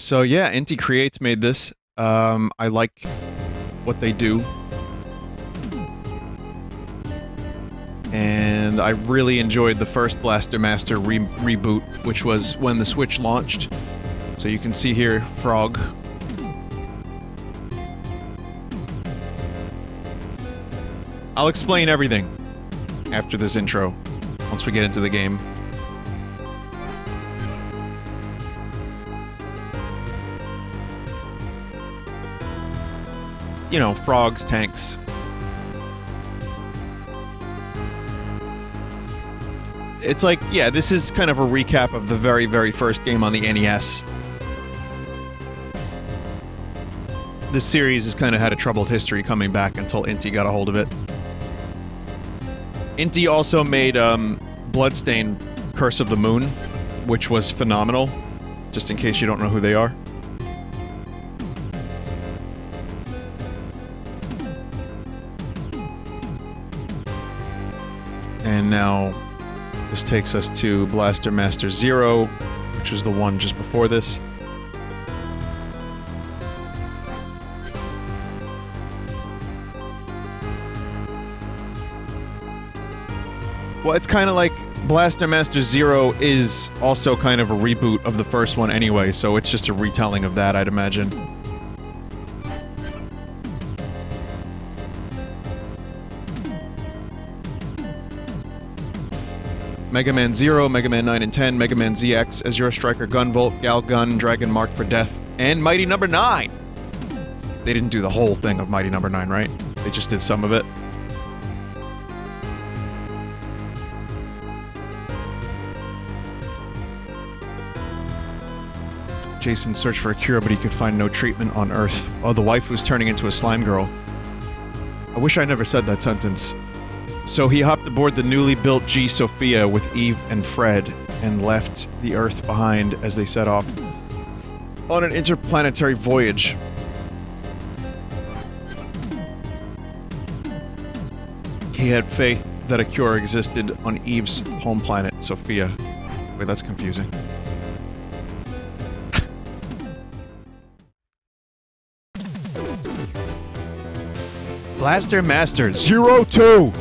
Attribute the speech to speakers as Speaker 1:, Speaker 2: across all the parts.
Speaker 1: So yeah, Inti Creates made this. I like what they do. And I really enjoyed the first Blaster Master reboot, which was when the Switch launched. So you can see here, Frog. I'll explain everything after this intro, once we get into the game. You know, frogs, tanks. It's like, yeah, this is kind of a recap of the very, very first game on the NES. This series has kind of had a troubled history coming back until Inti got a hold of it. Inti also made, Bloodstained Curse of the Moon, which was phenomenal, just in case you don't know who they are. And now, this takes us to Blaster Master Zero, which was the one just before this. Well, it's kind of like Blaster Master Zero is also kind of a reboot of the first one anyway, so it's just a retelling of that, I'd imagine. Mega Man Zero, Mega Man 9 and 10, Mega Man ZX, Azure Striker Gunvolt, Gal Gun, Dragon Marked for Death, and Mighty Number 9! They didn't do the whole thing of Mighty Number 9, right? They just did some of it. Jason searched for a cure, but he could find no treatment on Earth. Oh, the waifu's turning into a slime girl. I wish I never said that sentence. So he hopped aboard the newly built G Sophia with Eve and Fred, and left the Earth behind as they set off on an interplanetary voyage. He had faith that a cure existed on Eve's home planet, Sophia. Wait, that's confusing. Blaster Master 02!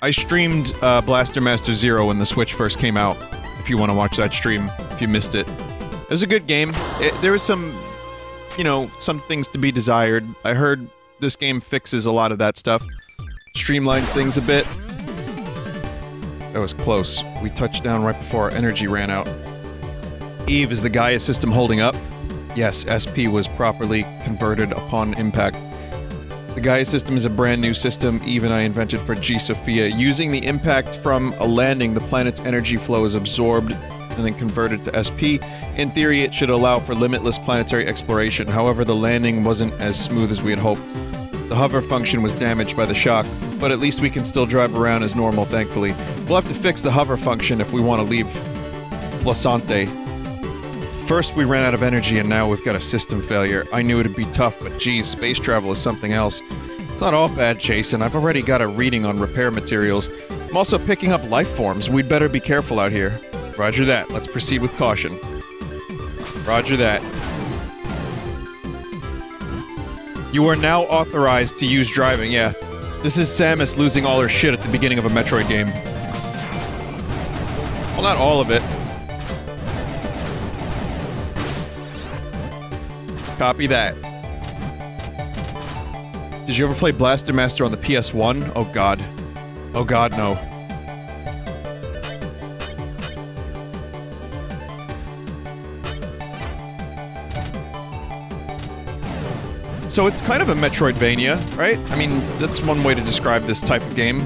Speaker 1: I streamed Blaster Master Zero when the Switch first came out, if you want to watch that stream, if you missed it. It was a good game. There was some, you know, some things to be desired. I heard this game fixes a lot of that stuff. Streamlines things a bit. That was close. We touched down right before our energy ran out. Eve, is the Gaia system holding up? Yes, SP was properly converted upon impact. The Gaia system is a brand new system Eve and I invented for G Sophia. Using the impact from a landing, the planet's energy flow is absorbed and then converted to SP. In theory, it should allow for limitless planetary exploration. However, the landing wasn't as smooth as we had hoped. The hover function was damaged by the shock, but at least we can still drive around as normal, thankfully. We'll have to fix the hover function if we want to leave Flosante. First we ran out of energy and now we've got a system failure. I knew it'd be tough, but geez, space travel is something else. It's not all bad, Jason. I've already got a reading on repair materials. I'm also picking up life forms. We'd better be careful out here. Roger that. Let's proceed with caution. Roger that. You are now authorized to use driving, yeah. This is Samus losing all her shit at the beginning of a Metroid game. Well, not all of it. Copy that. Did you ever play Blaster Master on the PS1? Oh god. Oh god, no. So it's kind of a Metroidvania, right? I mean, that's one way to describe this type of game.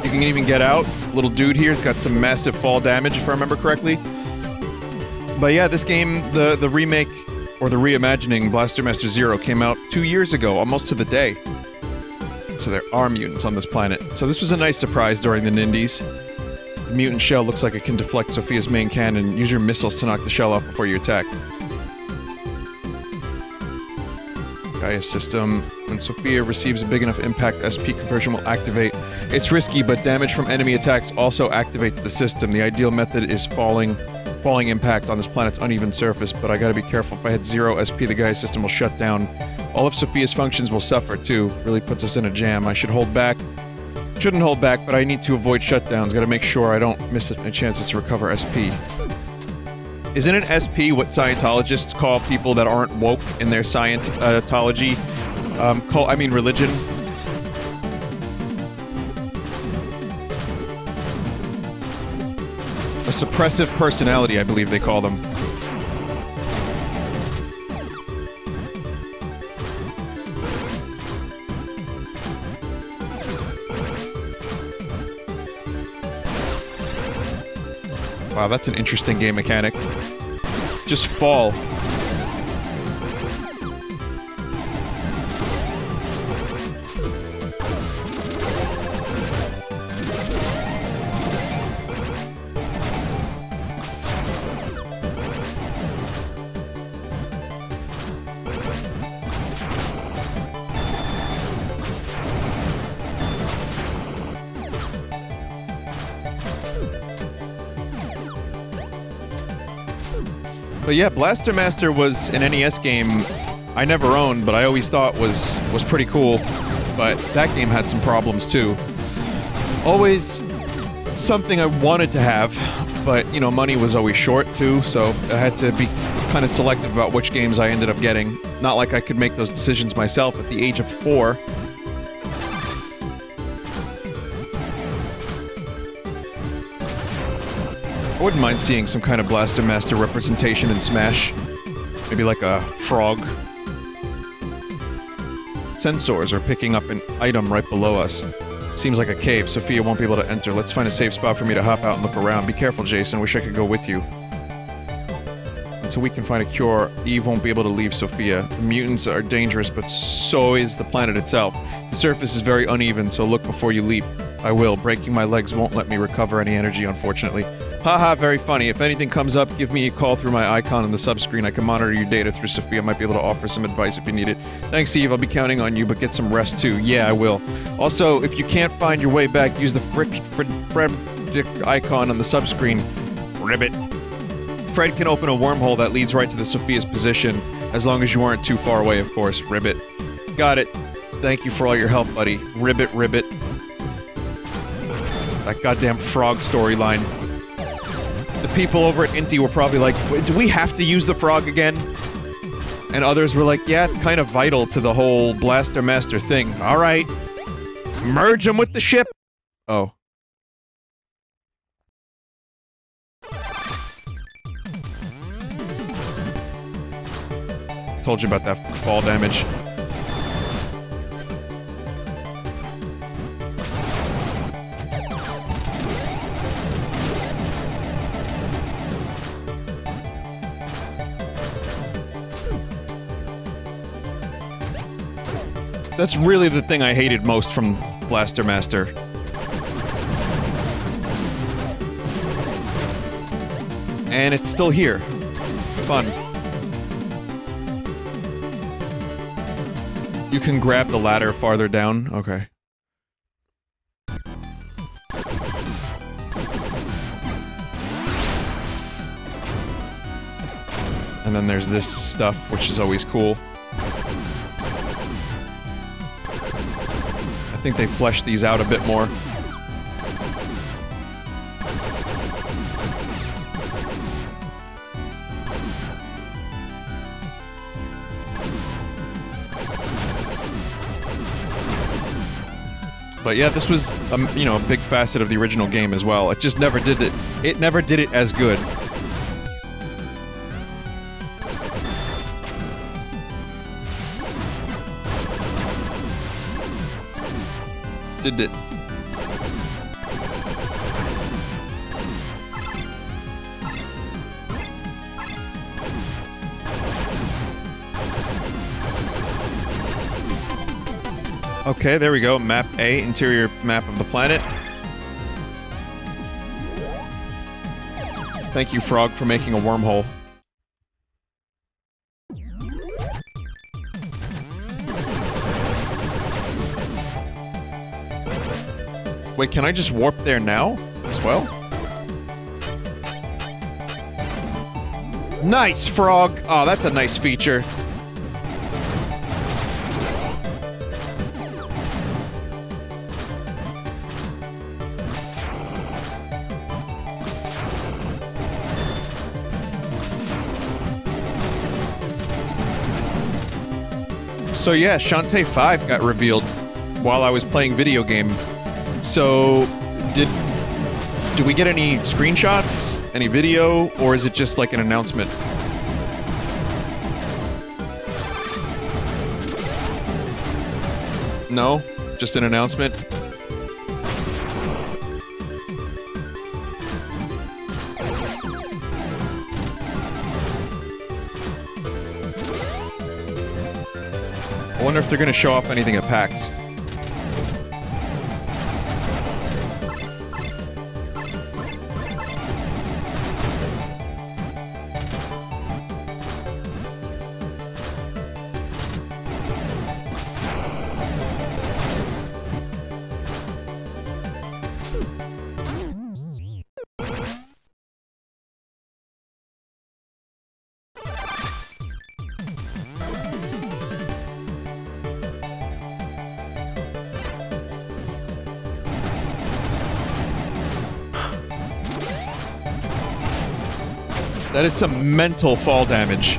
Speaker 1: You can even get out. Little dude here's got some massive fall damage, if I remember correctly. But yeah, this game, the remake, or the reimagining, Blaster Master Zero, came out 2 years ago, almost to the day. So there are mutants on this planet. So this was a nice surprise during the Nindies. The mutant shell looks like it can deflect Sophia's main cannon. Use your missiles to knock the shell off before you attack. Gaia system. When Sophia receives a big enough impact, SP conversion will activate. It's risky, but damage from enemy attacks also activates the system. The ideal method is falling impact on this planet's uneven surface, but I gotta be careful. If I hit 0 SP, the Gaia system will shut down. All of Sophia's functions will suffer, too. Really puts us in a jam. I should hold back. Shouldn't hold back, but I need to avoid shutdowns. Gotta make sure I don't miss any chances to recover SP. Isn't an SP what Scientologists call people that aren't woke in their Scientology? Religion? A suppressive personality, I believe they call them. Wow, that's an interesting game mechanic. Just fall. But yeah, Blaster Master was an NES game I never owned, but I always thought was pretty cool. But that game had some problems too. Always something I wanted to have, but you know, money was always short too, so I had to be kind of selective about which games I ended up getting. Not like I could make those decisions myself at the age of 4. I wouldn't mind seeing some kind of Blaster Master representation in Smash. Maybe like a frog. Sensors are picking up an item right below us. Seems like a cave. Sophia won't be able to enter. Let's find a safe spot for me to hop out and look around. Be careful, Jason. Wish I could go with you. Until we can find a cure, Eve won't be able to leave Sophia. The mutants are dangerous, but so is the planet itself. The surface is very uneven, so look before you leap. I will. Breaking my legs won't let me recover any energy, unfortunately. Haha, very funny. If anything comes up, give me a call through my icon on the subscreen. I can monitor your data through Sophia. I might be able to offer some advice if you need it. Thanks, Eve. I'll be counting on you, but get some rest too. Yeah, I will. Also, if you can't find your way back, use the Fred icon on the subscreen. Ribbit. Fred can open a wormhole that leads right to the Sophia's position, as long as you aren't too far away, of course. Ribbit. Got it. Thank you for all your help, buddy. Ribbit, ribbit. That goddamn frog storyline. The people over at Inti were probably like, do we have to use the frog again? And others were like, yeah, it's kind of vital to the whole Blaster Master thing. Alright. Merge them with the ship! Oh. Told you about that fall damage. That's really the thing I hated most from Blaster Master. And it's still here. Fun. You can grab the ladder farther down? Okay. And then there's this stuff, which is always cool. I think they fleshed these out a bit more. But yeah, this was, you know, a big facet of the original game as well. It just never did it. It never did it as good. Did it. Okay, there we go. Map A, interior map of the planet. Thank you, Frog, for making a wormhole. Wait, can I just warp there now as well? Nice, frog! Oh, that's a nice feature. So yeah, Shantae 5 got revealed while I was playing video game. So, do we get any screenshots, any video, or is it just like an announcement? No? Just an announcement? I wonder if they're gonna show off anything at PAX. That is some mental fall damage.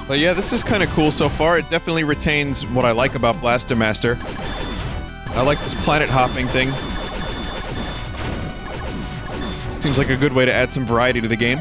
Speaker 1: But yeah, this is kind of cool so far. It definitely retains what I like about Blaster Master. I like this planet hopping thing. Seems like a good way to add some variety to the game.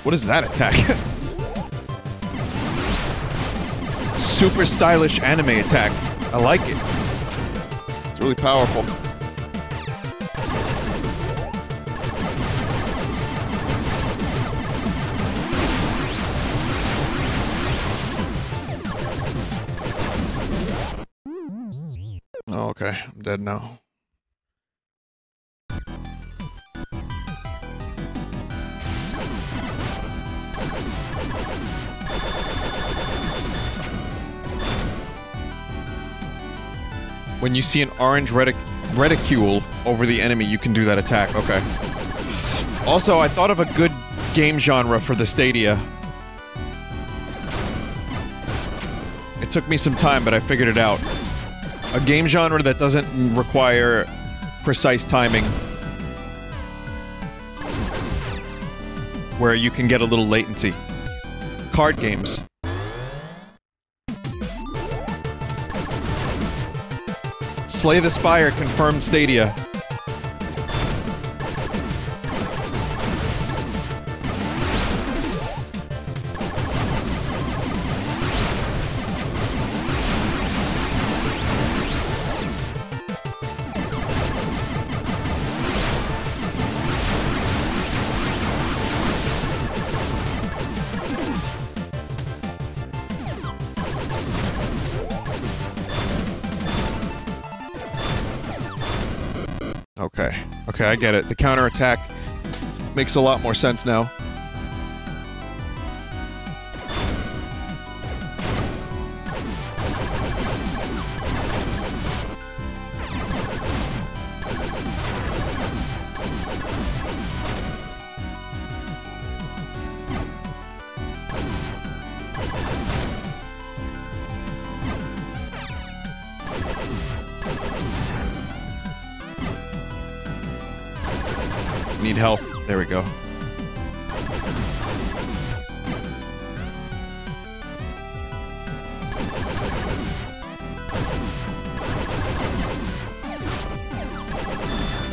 Speaker 1: What is that attack? Super stylish anime attack. I like it. It's really powerful. Oh, okay. I'm dead now. When you see an orange reticule over the enemy, you can do that attack. Okay. Also, I thought of a good game genre for the Stadia. It took me some time, but I figured it out. A game genre that doesn't require precise timing. Where you can get a little latency. Card games. Slay the Spire confirmed Stadia. Okay, I get it. The counterattack makes a lot more sense now. Need help. There we go.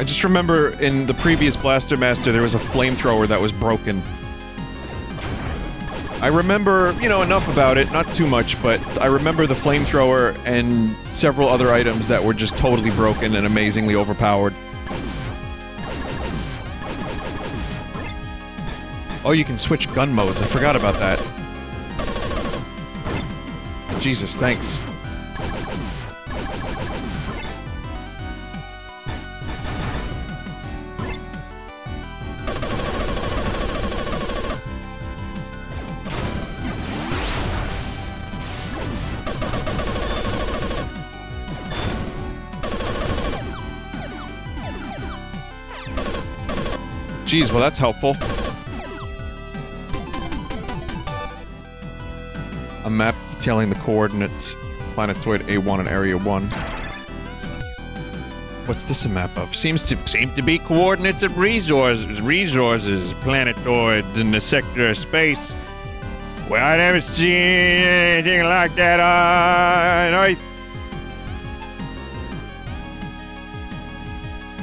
Speaker 1: I just remember in the previous Blaster Master there was a flamethrower that was broken. I remember, you know, enough about it, not too much, but I remember the flamethrower and several other items that were just totally broken and amazingly overpowered. Oh, you can switch gun modes. I forgot about that. Jesus, thanks. Geez, well that's helpful. A map detailing the coordinates, planetoid A1 and Area 1. What's this a map of? Seem to be coordinates of resources, planetoids in the sector of space. Well, I never seen anything like that on Earth.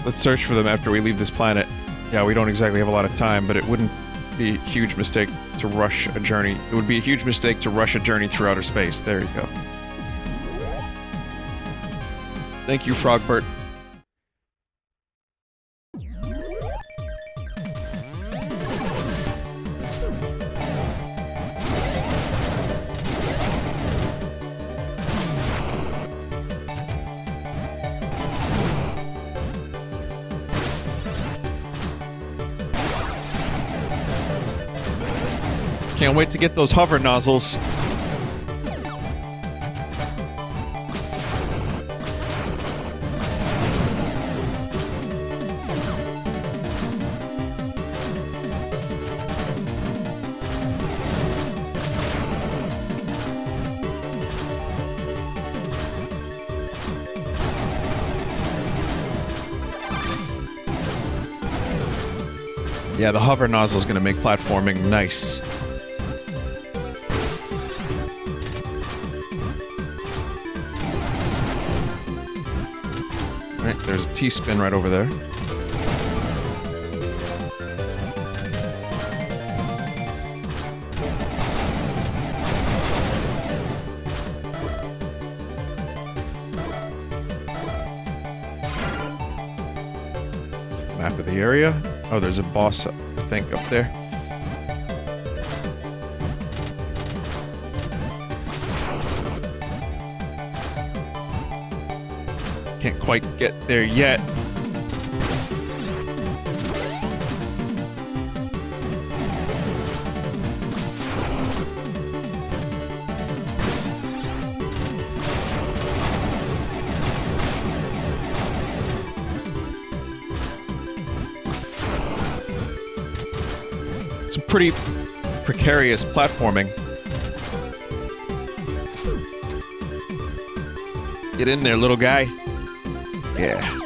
Speaker 1: Let's search for them after we leave this planet. Yeah, we don't exactly have a lot of time, but it wouldn't be a huge mistake to rush a journey. It would be a huge mistake to rush a journey through outer space. There you go. Thank you, Frogbert. Can't wait to get those hover nozzles. Yeah, the hover nozzle is going to make platforming nice. There's a T-spin right over there. It's the map of the area. Oh, there's a boss, I think, up there. Can't quite get there yet. It's a pretty precarious platforming. Get in there, little guy. Yeah.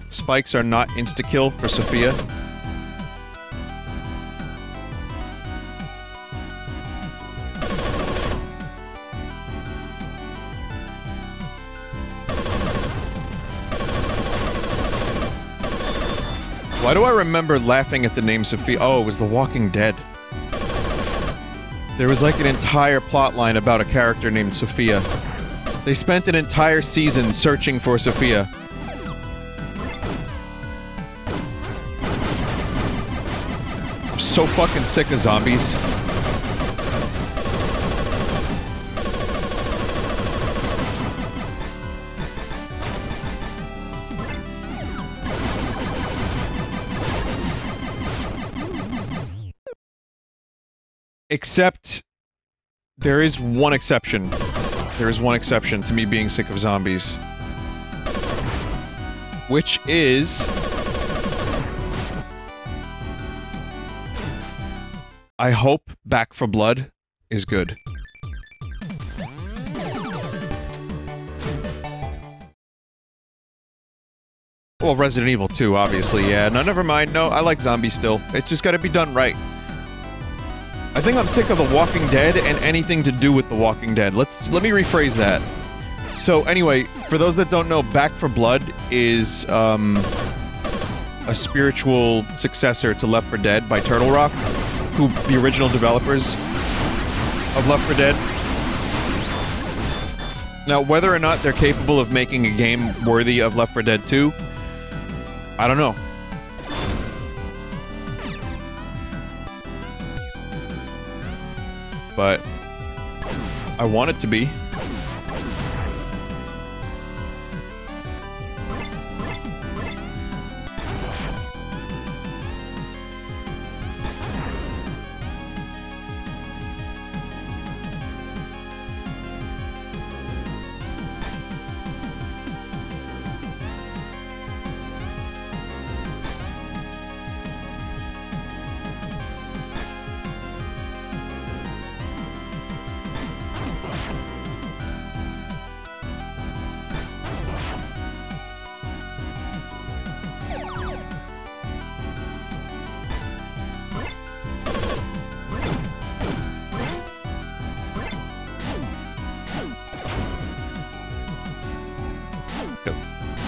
Speaker 1: Spikes are not insta-kill for Sophia. Why do I remember laughing at the name Sophia? Oh, it was The Walking Dead. There was like an entire plotline about a character named Sophia. They spent an entire season searching for Sophia. I'm so fucking sick of zombies. Except, there is one exception. There is one exception to me being sick of zombies. Which is... I hope Back 4 Blood is good. Well, Resident Evil 2, obviously, yeah. No, never mind. No, I like zombies still. It's just gotta be done right. I think I'm sick of The Walking Dead and anything to do with The Walking Dead. Let me rephrase that. So anyway, for those that don't know, Back 4 Blood is a spiritual successor to Left 4 Dead by Turtle Rock, who the original developers of Left 4 Dead. Now, whether or not they're capable of making a game worthy of Left 4 Dead 2, I don't know. But I want it to be.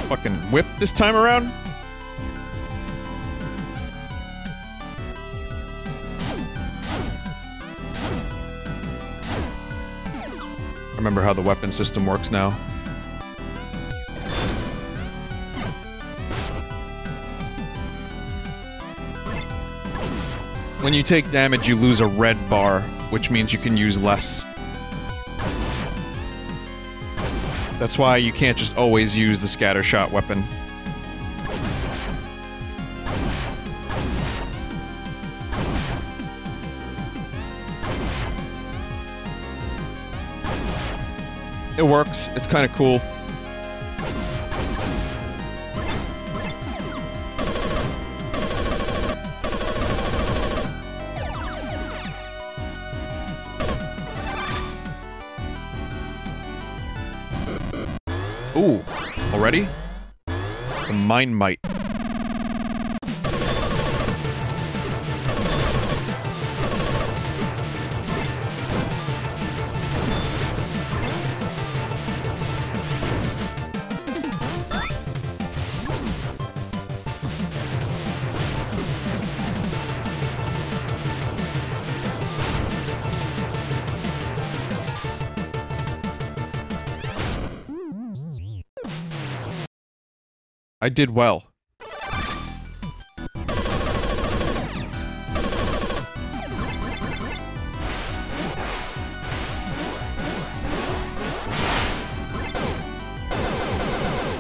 Speaker 1: Fucking whip this time around? I remember how the weapon system works now. When you take damage, you lose a red bar, which means you can use less. That's why you can't just always use the scatter shot weapon. It works. It's kind of cool. Ooh, already? The Mind Might. I did well.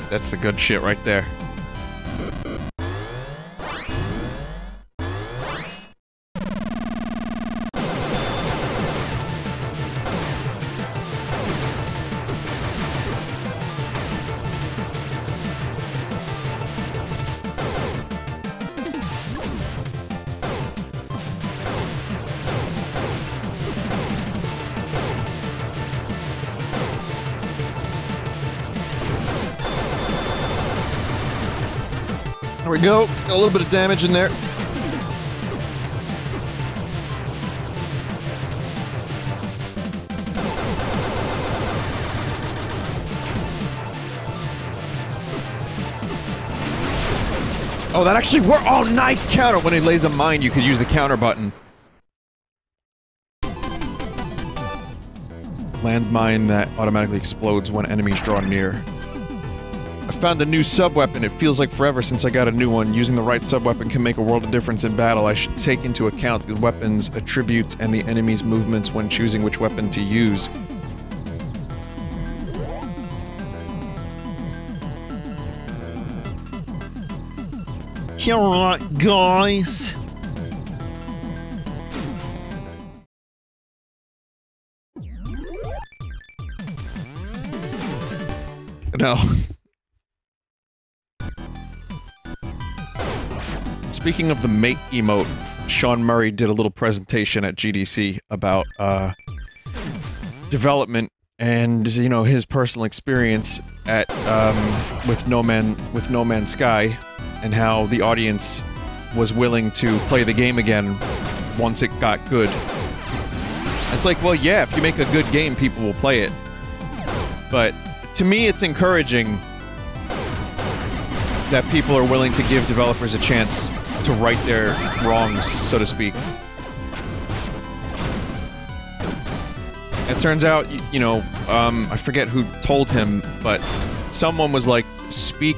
Speaker 1: That's the good shit right there. There we go. Got a little bit of damage in there. Oh, that actually worked. Oh, nice counter. When he lays a mine, you could use the counter button. Landmine that automatically explodes when enemies draw near. I found a new sub-weapon. It feels like forever since I got a new one. Using the right sub-weapon can make a world of difference in battle. I should take into account the weapon's attributes and the enemy's movements when choosing which weapon to use. Alright, guys. No. Speaking of the mate emote, Sean Murray did a little presentation at GDC about, development and, you know, his personal experience at, with No Man's Sky, and how the audience was willing to play the game again once it got good. It's like, well, yeah, if you make a good game, people will play it. But to me, it's encouraging that people are willing to give developers a chance to right their wrongs, so to speak. It turns out, you know, I forget who told him, but someone was like, speak...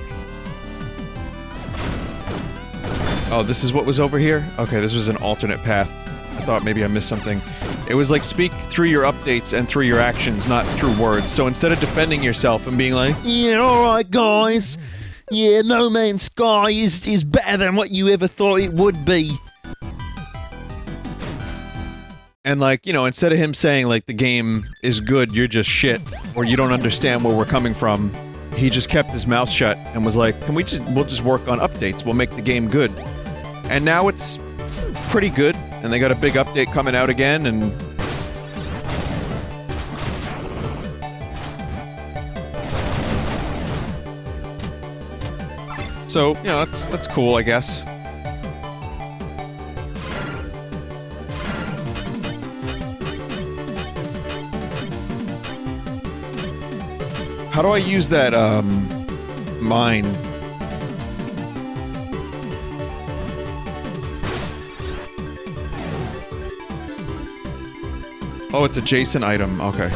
Speaker 1: Oh, this is what was over here? Okay, this was an alternate path. I thought maybe I missed something. It was like, speak through your updates and through your actions, not through words. So instead of defending yourself and being like, yeah, alright guys, yeah, No Man's Sky is better than what you ever thought it would be. And like, you know, instead of him saying like, the game is good, you're just shit, or you don't understand where we're coming from, he just kept his mouth shut and was like, we'll just work on updates, we'll make the game good. And now it's pretty good, and they got a big update coming out again, and... So, you know, that's cool, I guess. How do I use that, mine? Oh, it's a Jason item. Okay.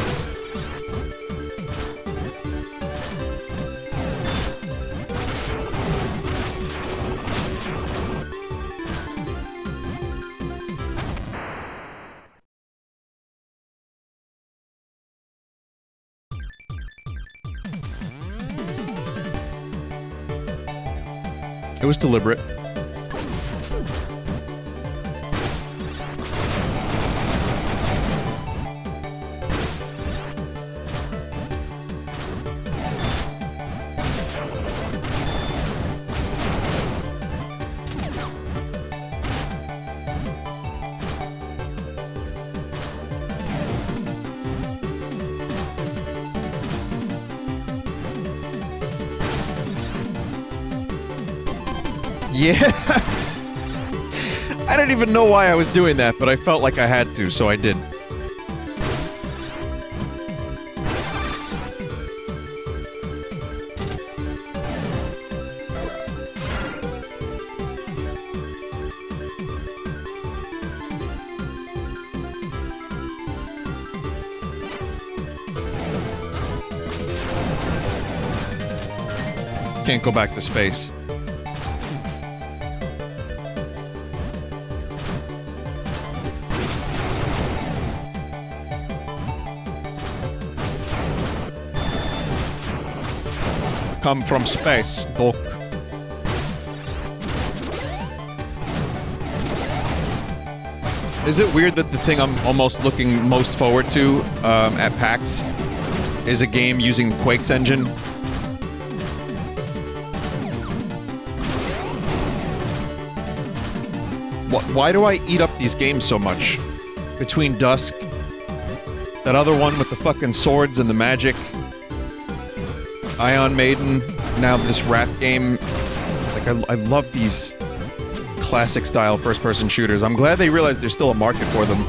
Speaker 1: It was deliberate. Yeah. I don't even know why I was doing that, but I felt like I had to, so I did. Can't go back to space. Come from space, Doc. Is it weird that the thing I'm almost looking most forward to at PAX is a game using Quake's engine? Why do I eat up these games so much? Between Dusk, that other one with the fucking swords and the magic, Ion Maiden, now this rap game. Like, I love these classic-style first-person shooters. I'm glad they realized there's still a market for them.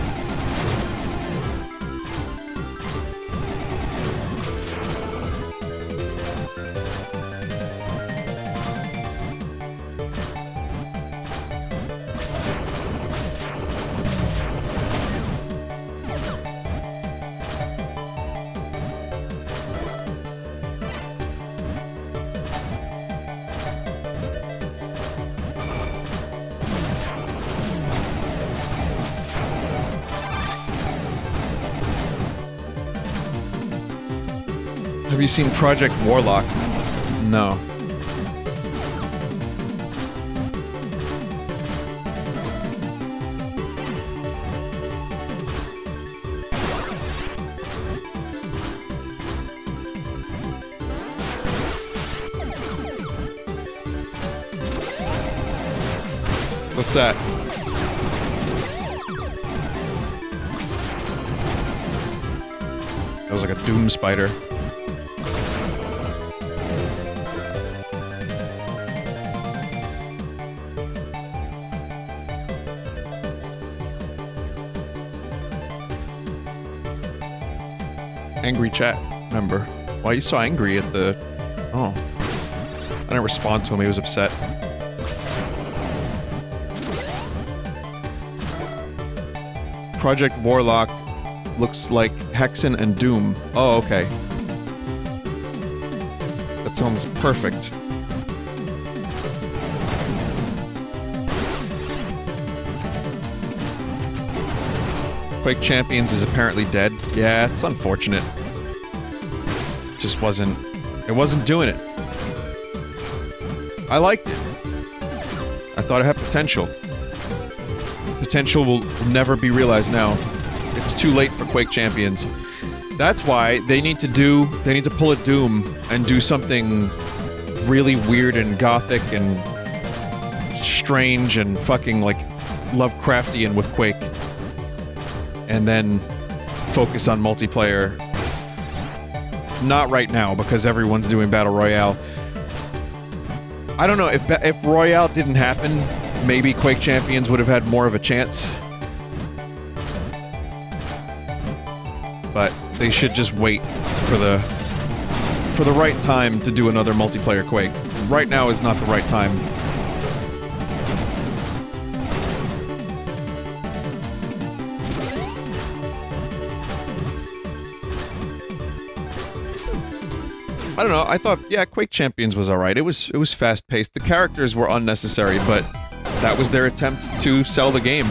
Speaker 1: Have you seen Project Morlock? No. What's that? That was like a doom spider. Angry chat member. Why are you so angry at the... Oh. I didn't respond to him, he was upset. Project Morlock looks like Hexen and Doom. Oh, okay. That sounds perfect. Quake Champions is apparently dead. Yeah, it's unfortunate. Just wasn't... It wasn't doing it. I liked it. I thought it had potential. Potential will never be realized now. It's too late for Quake Champions. That's why they need to pull a Doom and do something really weird and gothic and strange and fucking, like, Lovecraftian with Quake. And then focus on multiplayer. Not right now, because everyone's doing Battle Royale. I don't know, if Royale didn't happen, maybe Quake Champions would have had more of a chance. But they should just wait for the right time to do another multiplayer Quake. Right now is not the right time. I don't know, I thought, yeah, Quake Champions was alright. It was fast-paced. The characters were unnecessary, but that was their attempt to sell the game.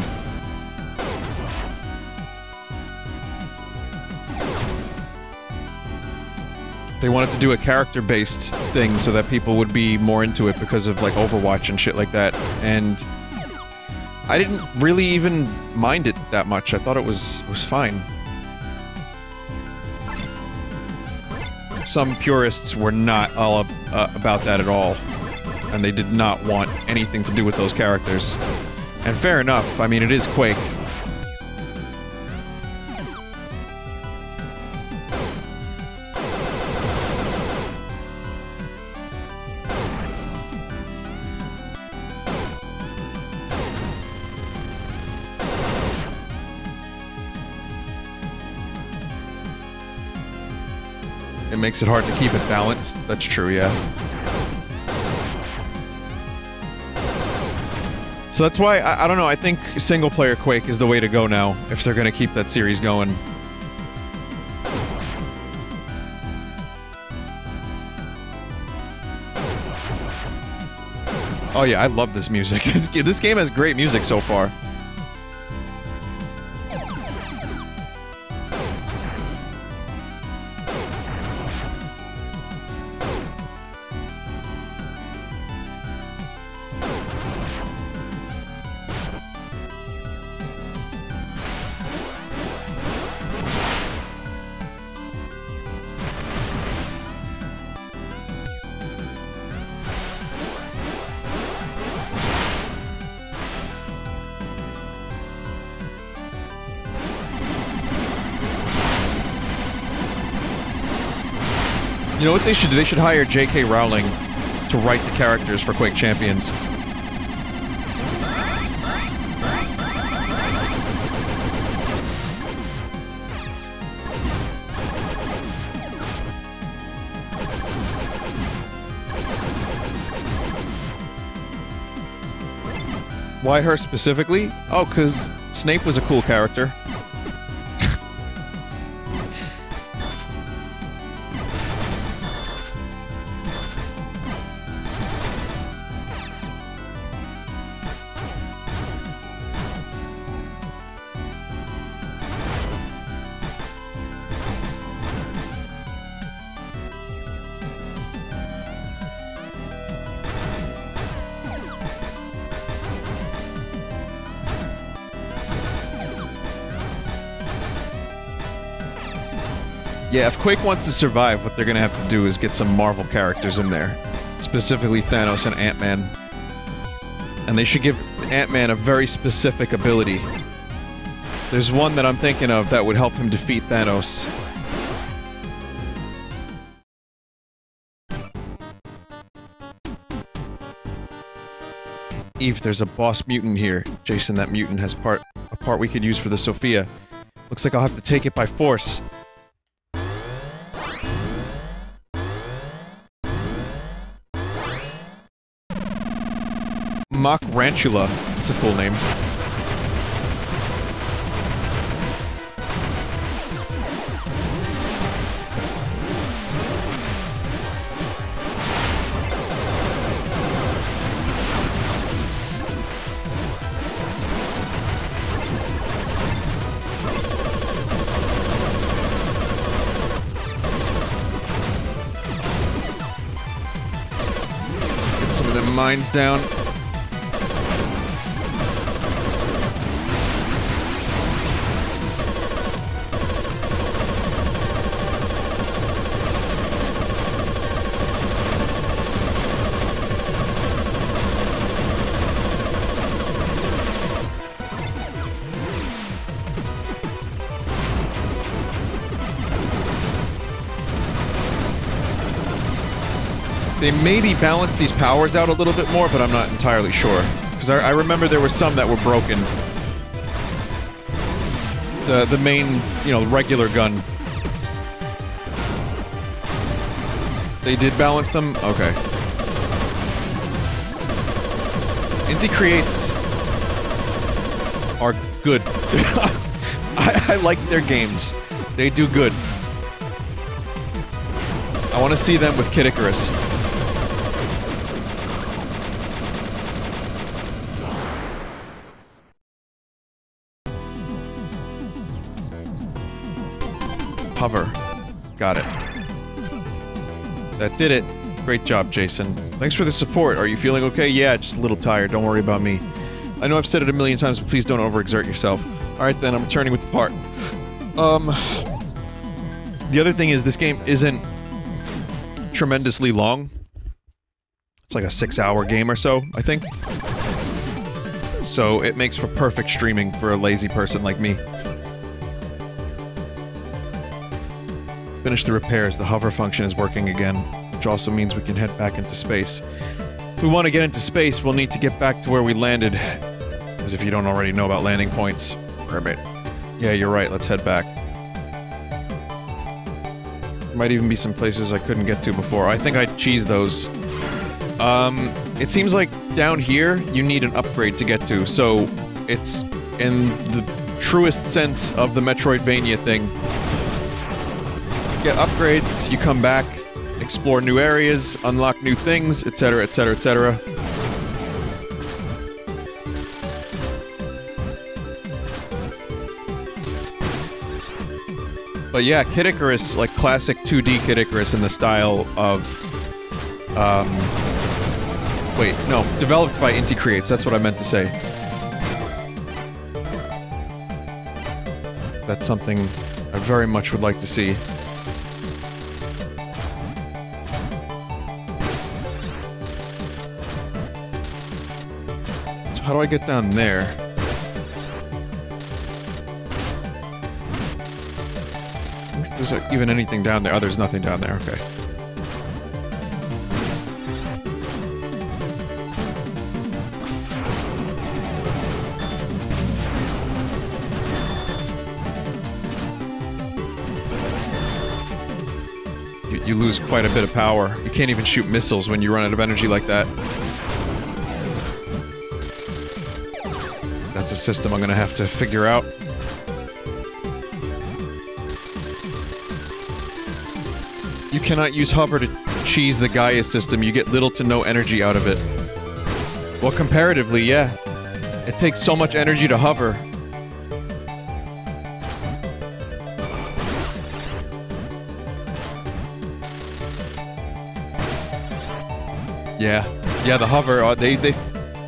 Speaker 1: They wanted to do a character-based thing so that people would be more into it because of, like, Overwatch and shit like that, and I didn't really even mind it that much. I thought it was fine. Some purists were not all about that at all, and they did not want anything to do with those characters. And fair enough, I mean, it is Quake. It makes it hard to keep it balanced. That's true, yeah. So that's why, I don't know, I think single-player Quake is the way to go now, if they're gonna keep that series going. Oh yeah, I love this music. This game has great music so far. You know what they should do? They should hire J.K. Rowling to write the characters for Quake Champions. Why her specifically? Oh, 'cause Snape was a cool character. Yeah, if Quake wants to survive, what they're gonna have to do is get some Marvel characters in there. Specifically Thanos and Ant-Man. And they should give Ant-Man a very specific ability. There's one that I'm thinking of that would help him defeat Thanos. Eve, there's a boss mutant here. Jason, that mutant has a part we could use for the Sophia. Looks like I'll have to take it by force. Mock Rantula. That's a cool name. Some of them mines down. They maybe balance these powers out a little bit more, but I'm not entirely sure. Because I remember there were some that were broken. The main, you know, regular gun. They did balance them? Okay. Indie creates are good. I like their games. They do good. I want to see them with Kid Icarus. Hover. Got it. That did it. Great job, Jason. Thanks for the support. Are you feeling okay? Yeah, just a little tired. Don't worry about me. I know I've said it a million times, but please don't overexert yourself. Alright then, I'm returning with the part. The other thing is, this game isn't tremendously long. It's like a 6-hour game or so, I think. So, it makes for perfect streaming for a lazy person like me. Finish the repairs. The hover function is working again, which also means we can head back into space. If we want to get into space, we'll need to get back to where we landed. As if you don't already know about landing points. Rabbit. Yeah, you're right. Let's head back. There might even be some places I couldn't get to before. I think I'd cheese those. It seems like down here, you need an upgrade to get to, so it's in the truest sense of the Metroidvania thing. Get upgrades, you come back, explore new areas, unlock new things, etc, etc, etc. But yeah, Kid Icarus, like classic 2D Kid Icarus in the style of, wait, no, developed by Inti Creates, that's what I meant to say. That's something I very much would like to see. How do I get down there? Is there even anything down there? Oh, there's nothing down there, okay. You lose quite a bit of power. You can't even shoot missiles when you run out of energy like that. That's a system I'm gonna have to figure out. You cannot use hover to cheese the Gaia system. You get little to no energy out of it. Well, comparatively, yeah. It takes so much energy to hover. Yeah. Yeah, the hover, they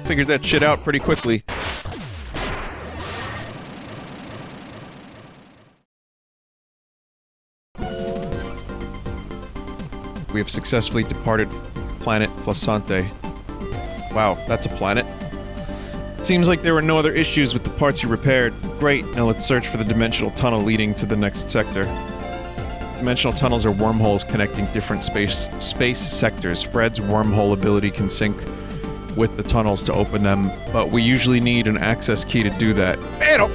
Speaker 1: figured that shit out pretty quickly. We have successfully departed planet Flassante. Wow, that's a planet. It seems like there were no other issues with the parts you repaired. Great, now let's search for the dimensional tunnel leading to the next sector. Dimensional tunnels are wormholes connecting different space sectors. Fred's wormhole ability can sync with the tunnels to open them, but we usually need an access key to do that. Pero!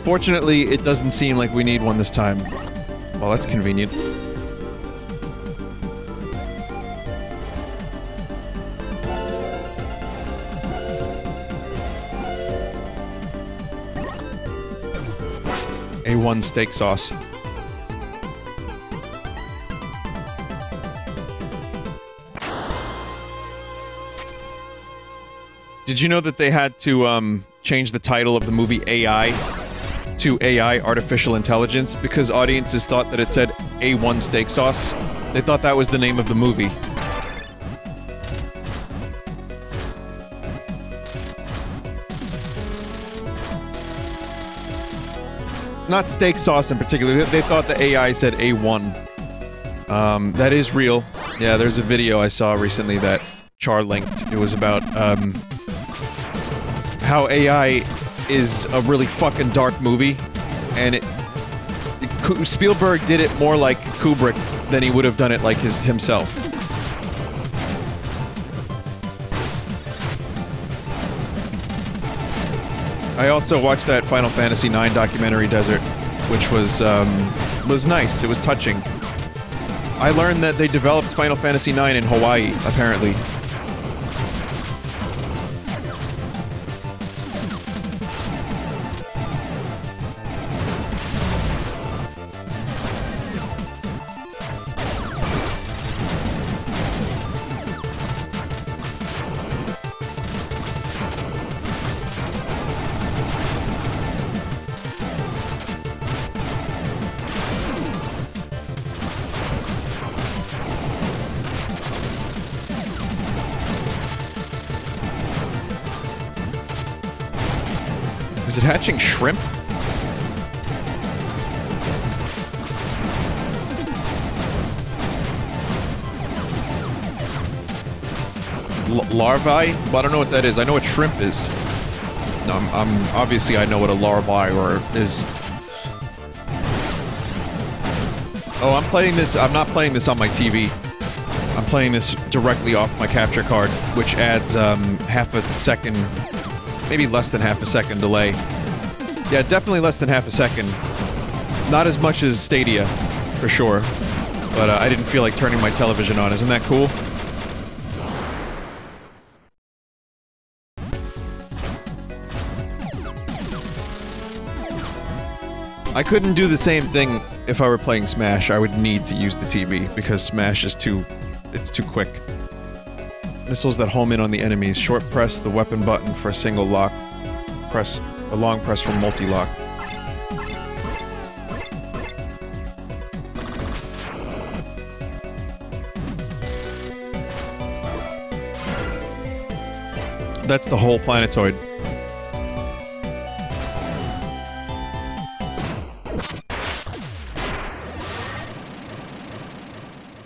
Speaker 1: Fortunately, it doesn't seem like we need one this time. Well, that's convenient. A1 steak sauce. Did you know that they had to, change the title of the movie AI to AI, Artificial Intelligence, because audiences thought that it said A1 steak sauce? They thought that was the name of the movie. Not steak sauce in particular, they thought the AI said A1. That is real. Yeah, there's a video I saw recently that Char linked. It was about, how AI is a really fucking dark movie, and Spielberg did it more like Kubrick than he would have done it like himself. I also watched that Final Fantasy IX documentary, Desert, which was nice. It was touching. I learned that they developed Final Fantasy IX in Hawaii, apparently. Is it hatching shrimp? Larvae? Well, I don't know what that is. I know what shrimp is. Obviously I know what a larvae is. Oh, I'm playing this. I'm not playing this on my TV. I'm playing this directly off my capture card, which adds half a second, maybe less than half a second delay. Yeah, definitely less than half a second. Not as much as Stadia, for sure. But I didn't feel like turning my television on. Isn't that cool? I couldn't do the same thing if I were playing Smash. I would need to use the TV, because Smash is it's too quick. Missiles that home in on the enemies. Short press the weapon button for a single lock. Press a long press for multi-lock. That's the whole planetoid.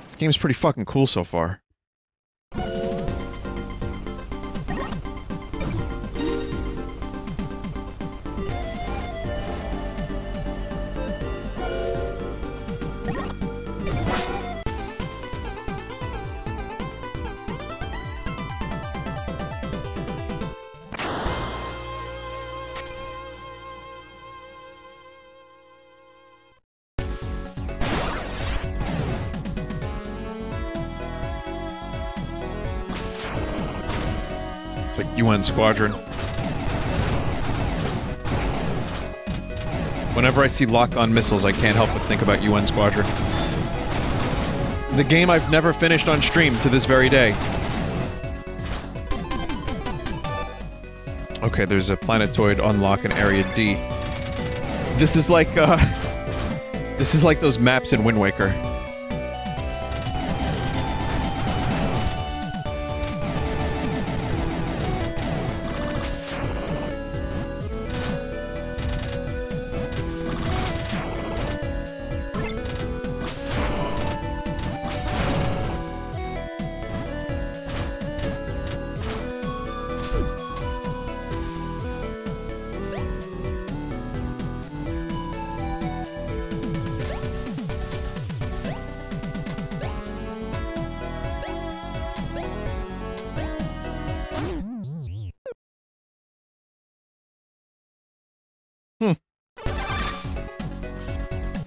Speaker 1: This game's pretty fucking cool so far. It's like UN Squadron. Whenever I see lock-on missiles, I can't help but think about UN Squadron. The game I've never finished on stream to this very day. Okay, there's a planetoid unlock in Area D. This is like those maps in Wind Waker.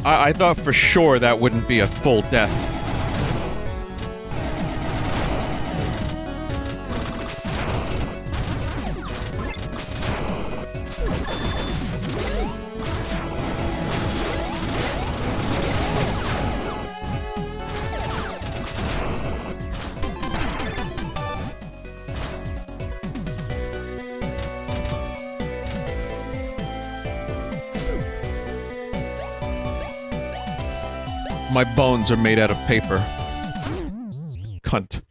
Speaker 1: I thought for sure that wouldn't be a full death. My bones are made out of paper. Cunt.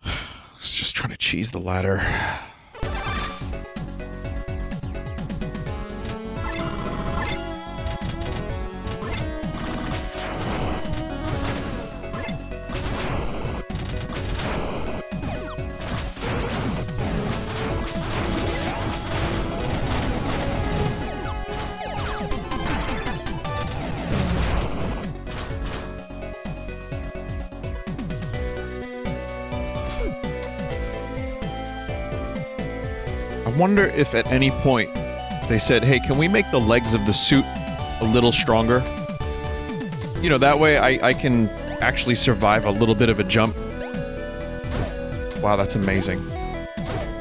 Speaker 1: I was just trying to cheese the ladder. I wonder if at any point they said, hey, can we make the legs of the suit a little stronger? You know, that way I can actually survive a little bit of a jump. Wow, that's amazing.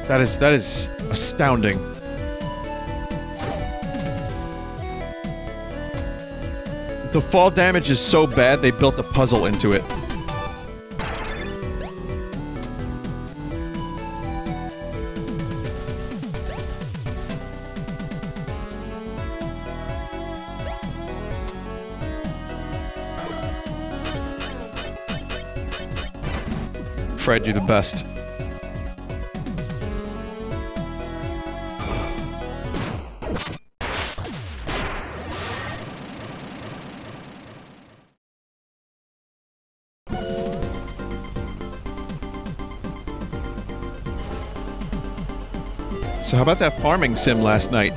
Speaker 1: That is astounding. The fall damage is so bad, they built a puzzle into it. Fred, you're the best. So how about that farming sim last night?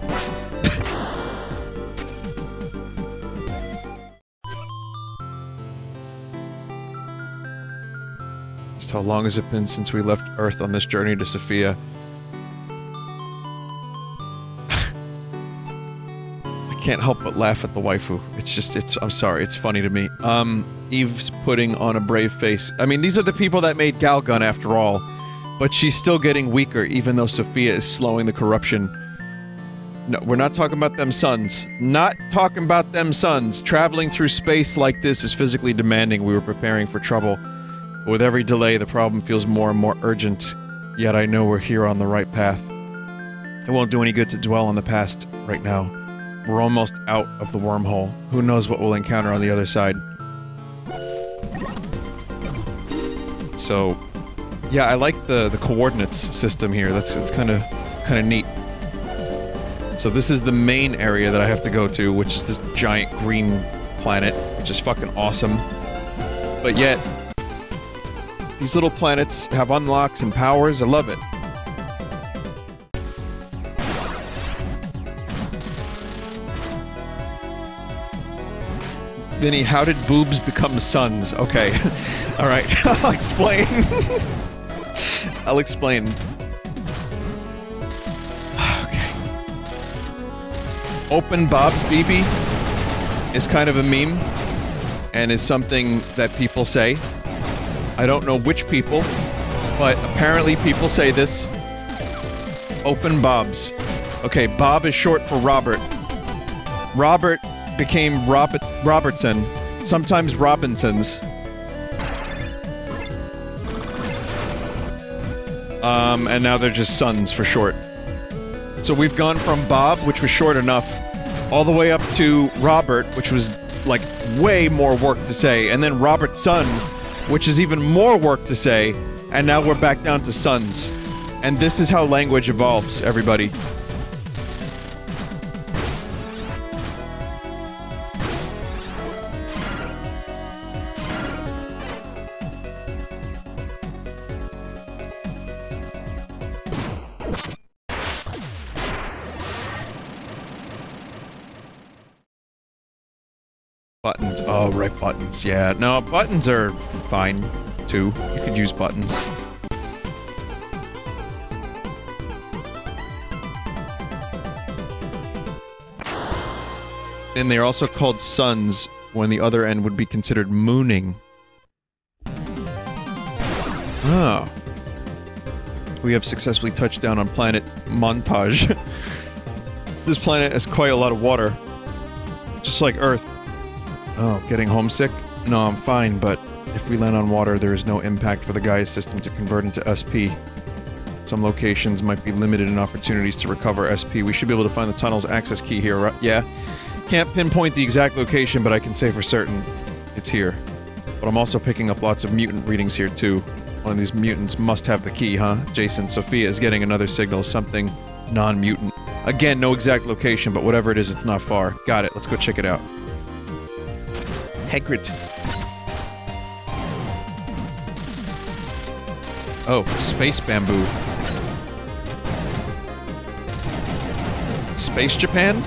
Speaker 1: How long has it been since we left Earth on this journey to Sophia? I can't help but laugh at the waifu. I'm sorry, it's funny to me. Eve's putting on a brave face. I mean, these are the people that made Galgun after all. But she's still getting weaker, even though Sophia is slowing the corruption. No, we're not talking about them suns. Not talking about them suns. Traveling through space like this is physically demanding. We were preparing for trouble. With every delay, the problem feels more and more urgent, yet I know we're here on the right path. It won't do any good to dwell on the past right now. We're almost out of the wormhole. Who knows what we'll encounter on the other side. So, yeah, I like the coordinates system here. It's kind of neat. So this is the main area that I have to go to, which is this giant green planet, which is fucking awesome. But yet, these little planets have unlocks and powers. I love it. Vinny, how did boobs become suns? Okay. Alright, I'll explain. I'll explain. Okay. Open Bob's BB is kind of a meme, and is something that people say. I don't know which people, but apparently people say this. Open Bob's. Okay, Bob is short for Robert. Robert became Robertson, sometimes Robinsons. And now they're just sons for short. So we've gone from Bob, which was short enough, all the way up to Robert, which was, like, way more work to say, and then Robert's son, which is even more work to say, and now we're back down to sons. And this is how language evolves, everybody. Buttons. Oh, right, buttons. Yeah, no, buttons are fine, too. You could use buttons. And they're also called suns, when the other end would be considered mooning. Oh. We have successfully touched down on planet Montage. This planet has quite a lot of water. Just like Earth. Oh, getting homesick? No, I'm fine, but if we land on water, there is no impact for the Gaia system to convert into SP. Some locations might be limited in opportunities to recover SP. We should be able to find the tunnel's access key here, right? Yeah. Can't pinpoint the exact location, but I can say for certain. it's here. But I'm also picking up lots of mutant readings here, too. One of these mutants must have the key, huh? Jason, Sophia is getting another signal, something non-mutant. Again, no exact location, but whatever it is, it's not far. Got it, let's go check it out. Hagrid. Oh, space bamboo. Space Japan?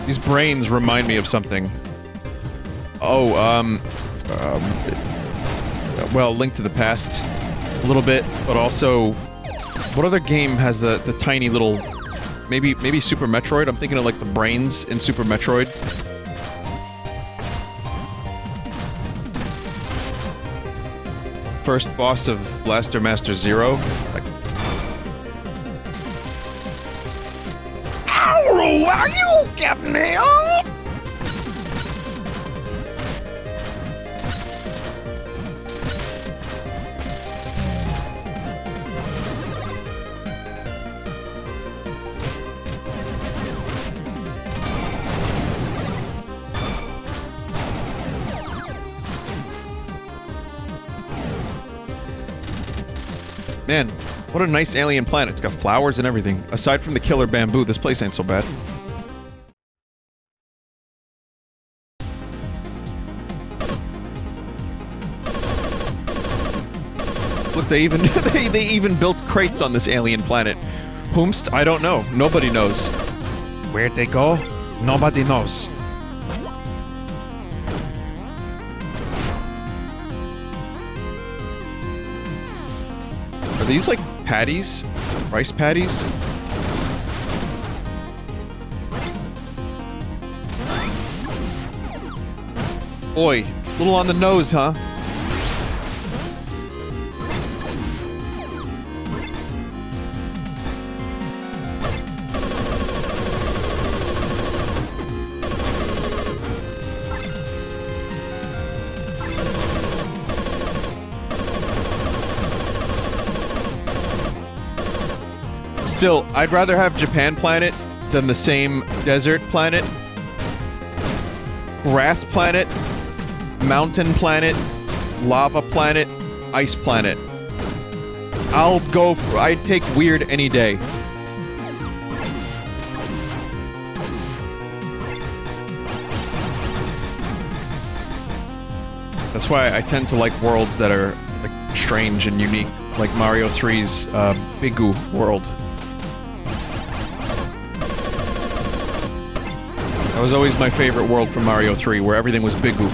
Speaker 1: These brains remind me of something. Oh, well, Link to the Past, a little bit, but also, what other game has the tiny little, maybe Super Metroid? I'm thinking of like the brains in Super Metroid. First boss of Blaster Master Zero, like. Ow! Are you getting me up? Man, what a nice alien planet. It's got flowers and everything. Aside from the killer bamboo, this place ain't so bad. Look, they even they even built crates on this alien planet. Whomst? I don't know. Nobody knows. Where'd they go? Nobody knows. Are these like patties? Rice patties? Oi, little on the nose, huh? Still, I'd rather have Japan planet than the same desert planet, grass planet, mountain planet, lava planet, ice planet. I'd take weird any day. That's why I tend to like worlds that are like strange and unique, like Mario 3's Bigu world. That was always my favorite world from Mario 3, where everything was Bigu.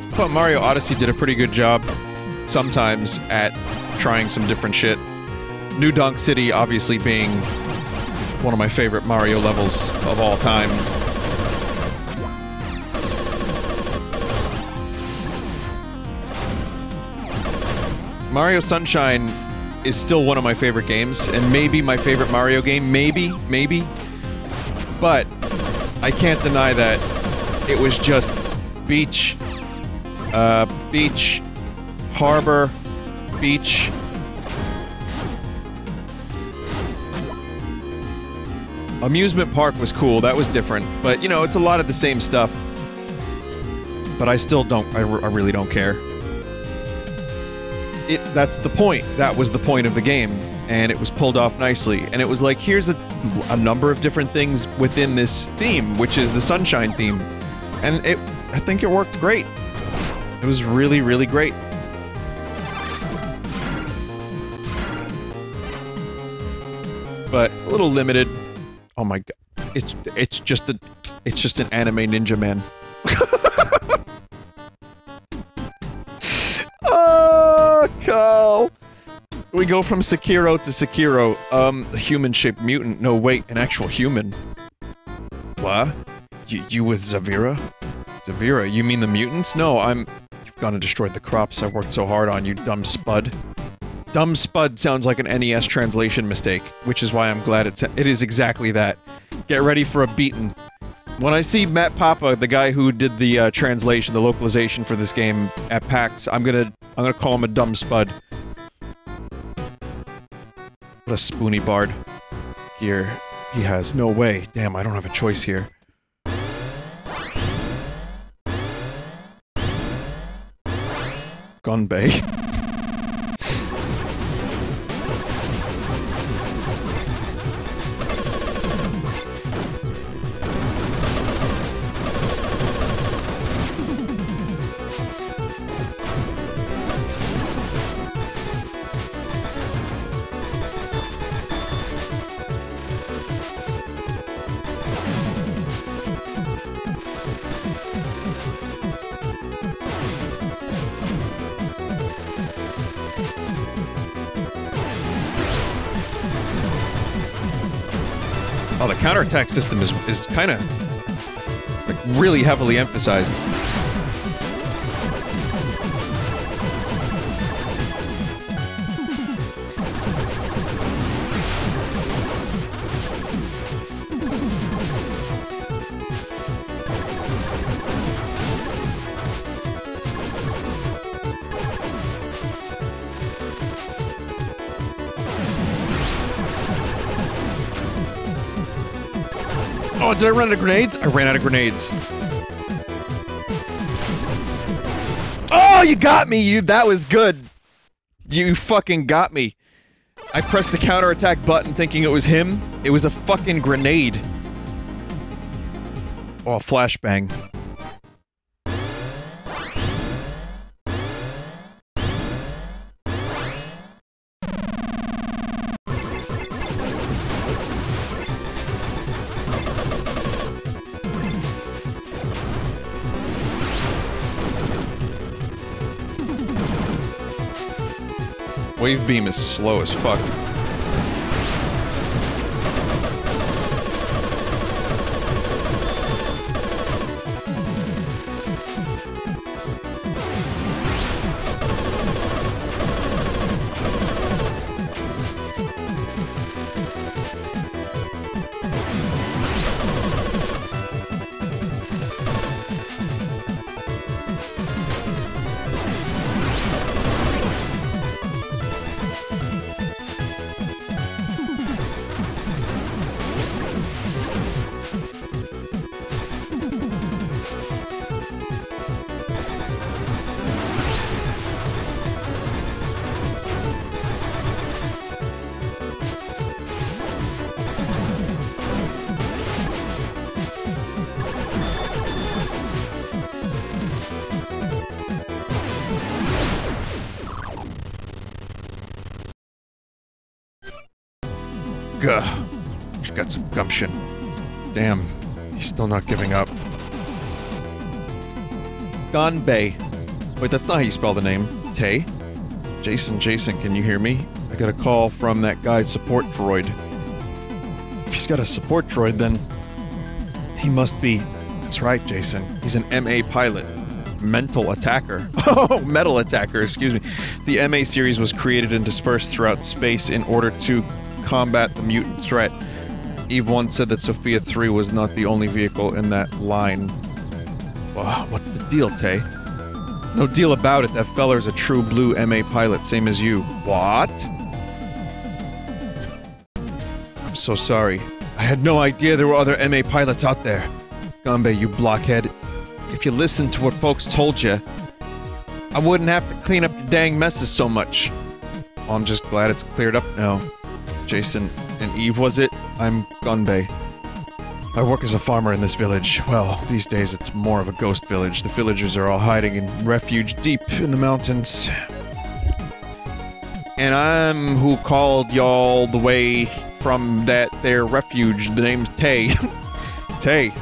Speaker 1: I thought Mario Odyssey did a pretty good job, sometimes, at trying some different shit. New Donk City obviously being one of my favorite Mario levels of all time. Mario Sunshine is still one of my favorite games, and maybe my favorite Mario game, maybe. But I can't deny that it was just beach, beach, harbor, beach. Amusement Park was cool, that was different, but you know, it's a lot of the same stuff. But I still don't, I really don't care. That's the point. That was the point of the game, and it was pulled off nicely. And it was like, here's a number of different things within this theme, which is the Sunshine theme. And I think it worked great. It was really, really great. But a little limited. Oh my god. It's just an anime ninja man. Oh, Carl. We go from Sekiro to Sekiro. A human-shaped mutant. No, wait, an actual human. What? You with Zavira? Zavira, you mean the mutants? No, You've gone and destroyed the crops I worked so hard on, you dumb spud. Dumb spud sounds like an NES translation mistake, which is why I'm glad it is exactly that. Get ready for a beating. When I see Matt Papa, the guy who did the translation, the localization for this game at PAX, I'm gonna call him a dumb spud. What a spoony bard. Here, he has no way. Damn, I don't have a choice here. Gunbay. Oh, the counterattack system is kind of like really heavily emphasized. Oh, did I run out of grenades? I ran out of grenades. Oh, you got me, that was good. You fucking got me. I pressed the counterattack button thinking it was him. It was a fucking grenade. Oh, flashbang. Wave beam is slow as fuck. Gah. You've got some gumption. Damn. He's still not giving up. Gonbei. Wait, that's not how you spell the name. Tay? Jason, can you hear me? I got a call from that guy's support droid. If he's got a support droid, then... he must be... That's right, Jason. He's an MA pilot. Mental attacker. Oh, metal attacker, excuse me. The MA series was created and dispersed throughout space in order to combat the mutant threat. Eve once said that Sophia 3 was not the only vehicle in that line. What's the deal, Tay? No deal about it, that feller's a true blue MA pilot, same as you. What? so sorry. I had no idea there were other MA pilots out there. Ganbei, you blockhead. If you listened to what folks told you, I wouldn't have to clean up your dang messes so much. Well, I'm just glad it's cleared up now. Jason and Eve, was it? I'm Ganbei. I work as a farmer in this village. Well, these days it's more of a ghost village. The villagers are all hiding in refuge deep in the mountains. And I'm who called y'all the way from that there refuge. The name's Tay. Tay.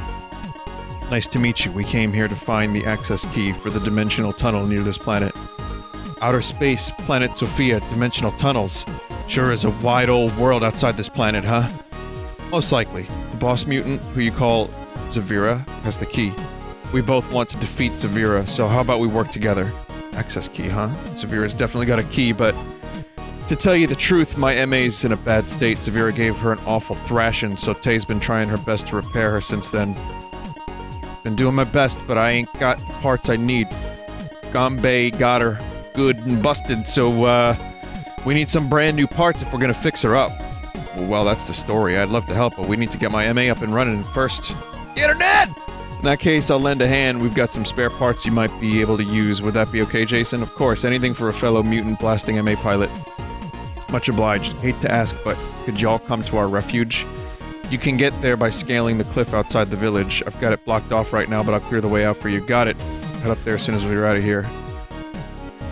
Speaker 1: Nice to meet you. We came here to find the access key for the dimensional tunnel near this planet. Outer space, planet Sophia, dimensional tunnels. Sure is a wide old world outside this planet, huh? Most likely. The boss mutant, who you call Zavira, has the key. We both want to defeat Zavira, so how about we work together? Access key, huh? Zavira's definitely got a key, but... to tell you the truth, my MA's in a bad state. Zavira gave her an awful thrashing, so Tay's been trying her best to repair her since then. Been doing my best, but I ain't got the parts I need. Ganbei got her good and busted, so, we need some brand new parts if we're gonna fix her up. Well, that's the story. I'd love to help, but we need to get my MA up and running first. Get her dead! In that case, I'll lend a hand. We've got some spare parts you might be able to use. Would that be okay, Jason? Of course, anything for a fellow mutant blasting MA pilot. Much obliged. Hate to ask, but could y'all come to our refuge? You can get there by scaling the cliff outside the village. I've got it blocked off right now, but I'll clear the way out for you. Got it. Head up there as soon as we're out of here.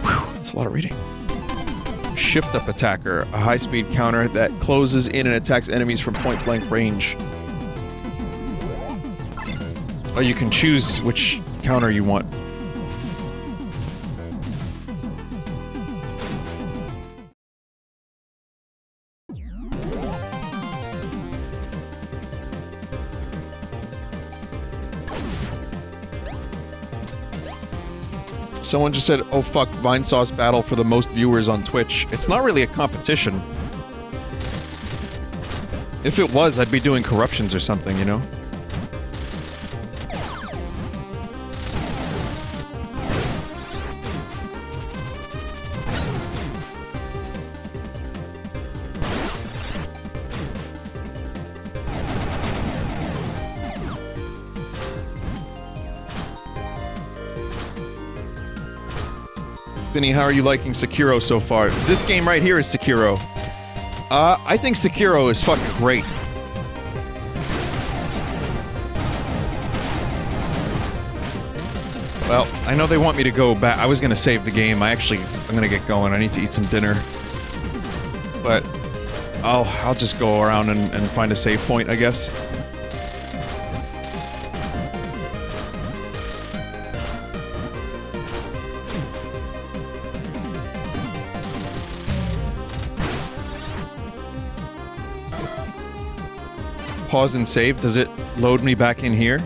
Speaker 1: Whew, that's a lot of reading. Shift-up attacker. A high-speed counter that closes in and attacks enemies from point-blank range. Oh, you can choose which counter you want. Someone just said, oh fuck, Vinesauce battle for the most viewers on Twitch. It's not really a competition. If it was, I'd be doing corruptions or something, you know? Vinny, how are you liking Sekiro so far? This game right here is Sekiro. I think Sekiro is fucking great. Well, I know they want me to go back. I was gonna save the game. I'm gonna get going. I need to eat some dinner. But I'll just go around and find a save point, I guess. Pause and save. Does it load me back in here?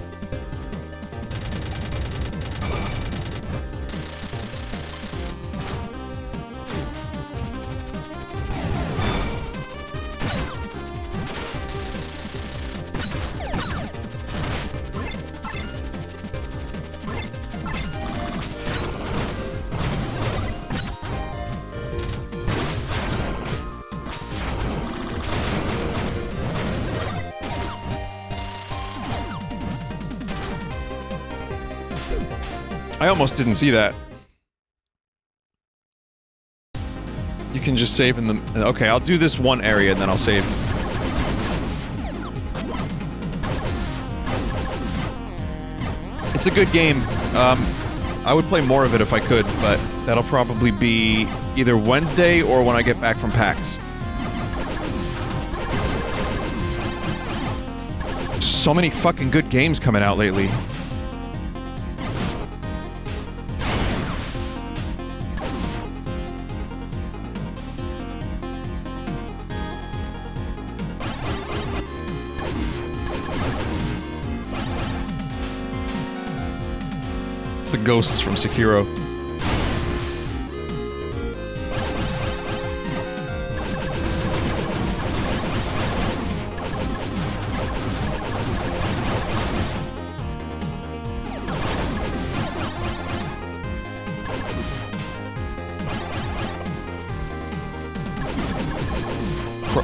Speaker 1: I almost didn't see that. You can just save in the... Okay, I'll do this one area and then I'll save. It's a good game. I would play more of it if I could, but that'll probably be either Wednesday or when I get back from PAX. Just so many fucking good games coming out lately. The ghosts from Sekiro.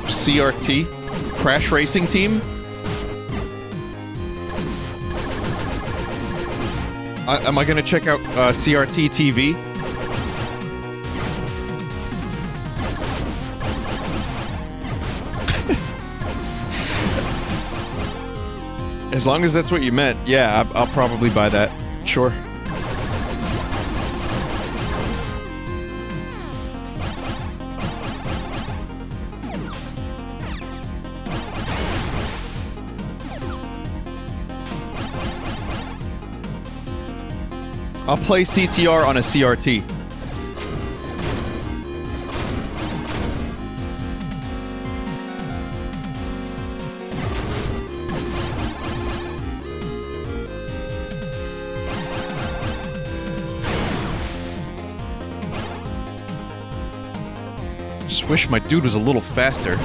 Speaker 1: CRT? Crash Racing Team? Am I gonna check out CRT TV? As long as that's what you meant, yeah, I'll probably buy that. Sure. I'll play CTR on a CRT. Just wish my dude was a little faster.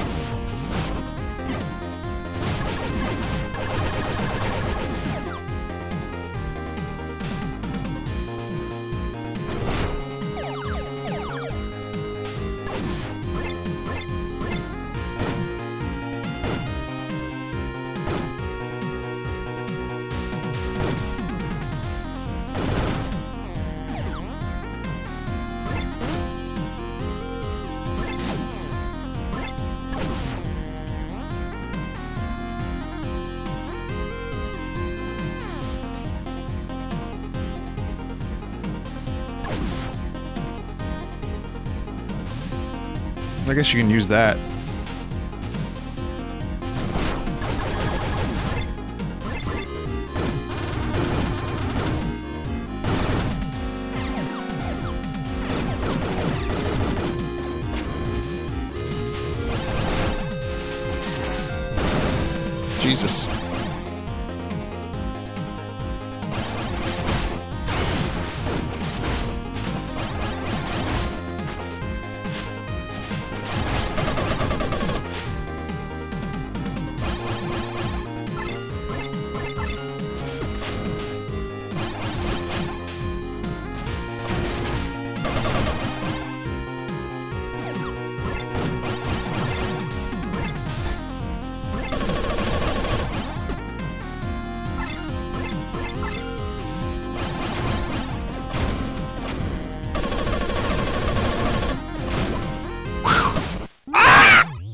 Speaker 1: I guess you can use that. Jesus.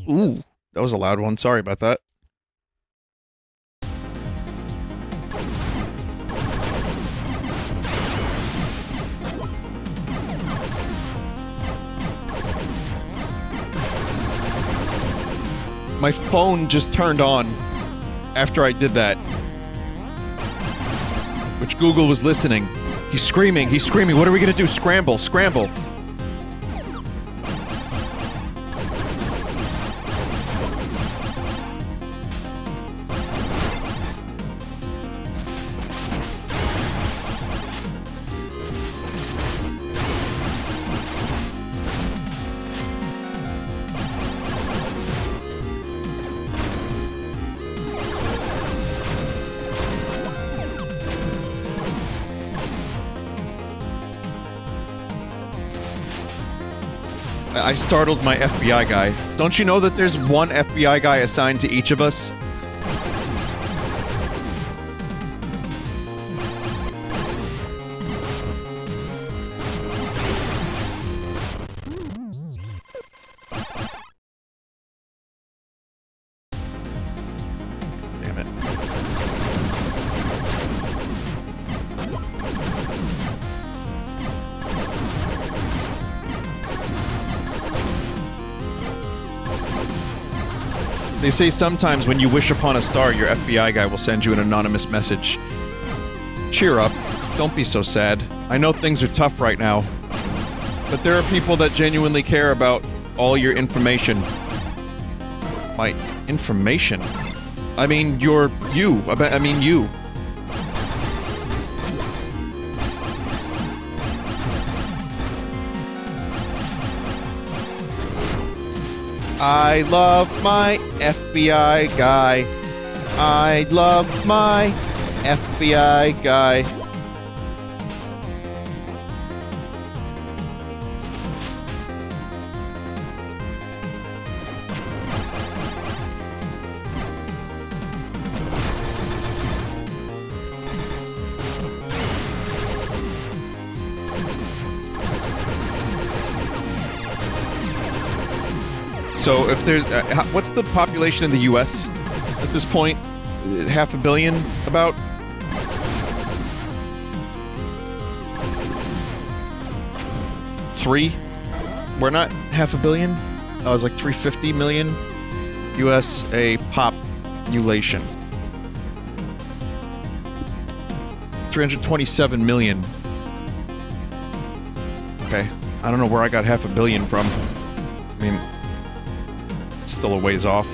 Speaker 1: Ooh, that was a loud one. Sorry about that. My phone just turned on after I did that. Which Google was listening. He's screaming, he's screaming. What are we gonna do? Scramble, scramble. I startled my FBI guy. Don't you know that there's one FBI guy assigned to each of us? Damn it. They say sometimes when you wish upon a star, your FBI guy will send you an anonymous message. Cheer up. Don't be so sad. I know things are tough right now. But there are people that genuinely care about all your information. My information? I mean, you. I mean, you. I love my FBI guy. I love my FBI guy. So if there's... what's the population in the US at this point? 500 million, about? Three? We're not 500 million? I was like 350 million. US a population. 327 million. Okay. I don't know where I got 500 million from. I mean, it's still a ways off.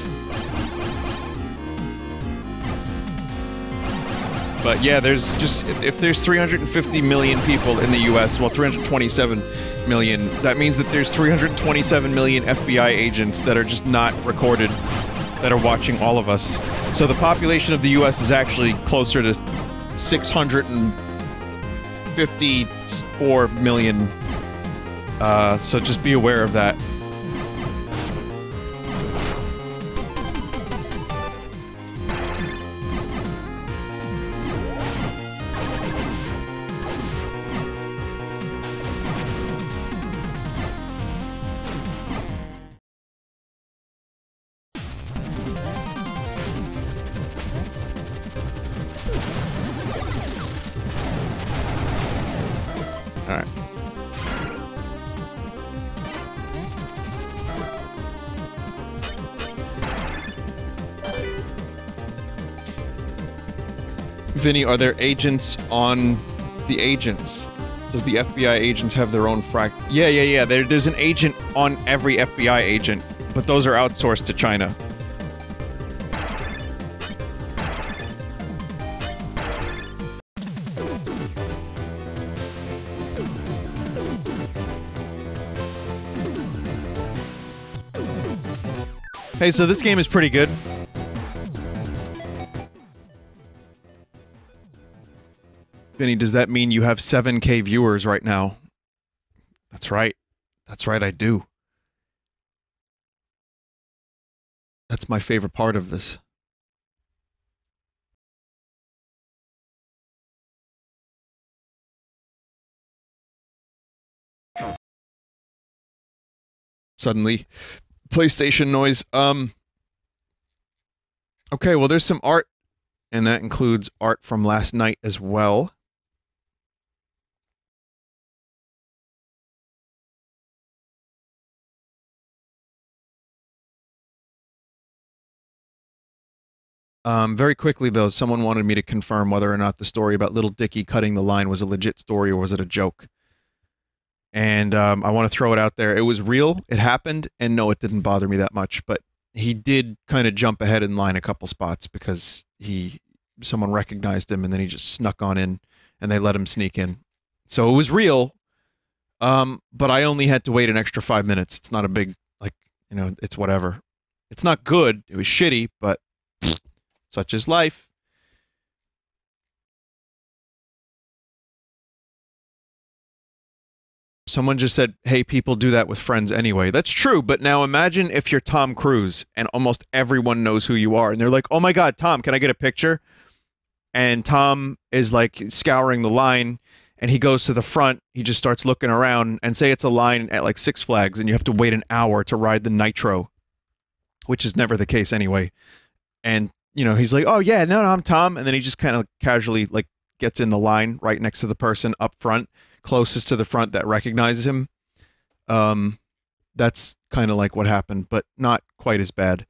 Speaker 1: But yeah, there's just, if there's 350 million people in the US, well, 327 million, that means that there's 327 million FBI agents that are just not recorded, that are watching all of us. So the population of the US is actually closer to 654 million. So just be aware of that. Alright. Vinny, are there agents on the agents? Does the FBI agents have their own Yeah. There's an agent on every FBI agent, but those are outsourced to China. Hey, so this game is pretty good. Vinny, does that mean you have 7K viewers right now? That's right. That's right, I do. That's my favorite part of this. Suddenly, PlayStation noise. Okay, well, there's some art, and that includes art from last night as well. Very quickly, though, someone wanted me to confirm whether or not the story about Little Dicky cutting the line was a legit story or was it a joke. And I want to throw it out there. It was real, it happened, and no, it didn't bother me that much, but he did kind of jump ahead in line a couple spots because someone recognized him and then he just snuck on in and they let him sneak in. So it was real, but I only had to wait an extra 5 minutes. It's not a big, like, you know, it's whatever. It's not good, it was shitty, but such is life. Someone just said, hey, people do that with friends anyway. That's true, but now imagine if you're Tom Cruise and almost everyone knows who you are, and they're like, oh my god, Tom, can I get a picture? And Tom is like scouring the line, and he goes to the front, he just starts looking around, and say it's a line at like Six Flags, and you have to wait an hour to ride the Nitro, which is never the case anyway. And, you know, he's like, oh yeah, no, I'm Tom, and then he just kind of casually, like, gets in the line right next to the person up front, closest to the front that recognizes him. That's kind of like what happened, but not quite as bad.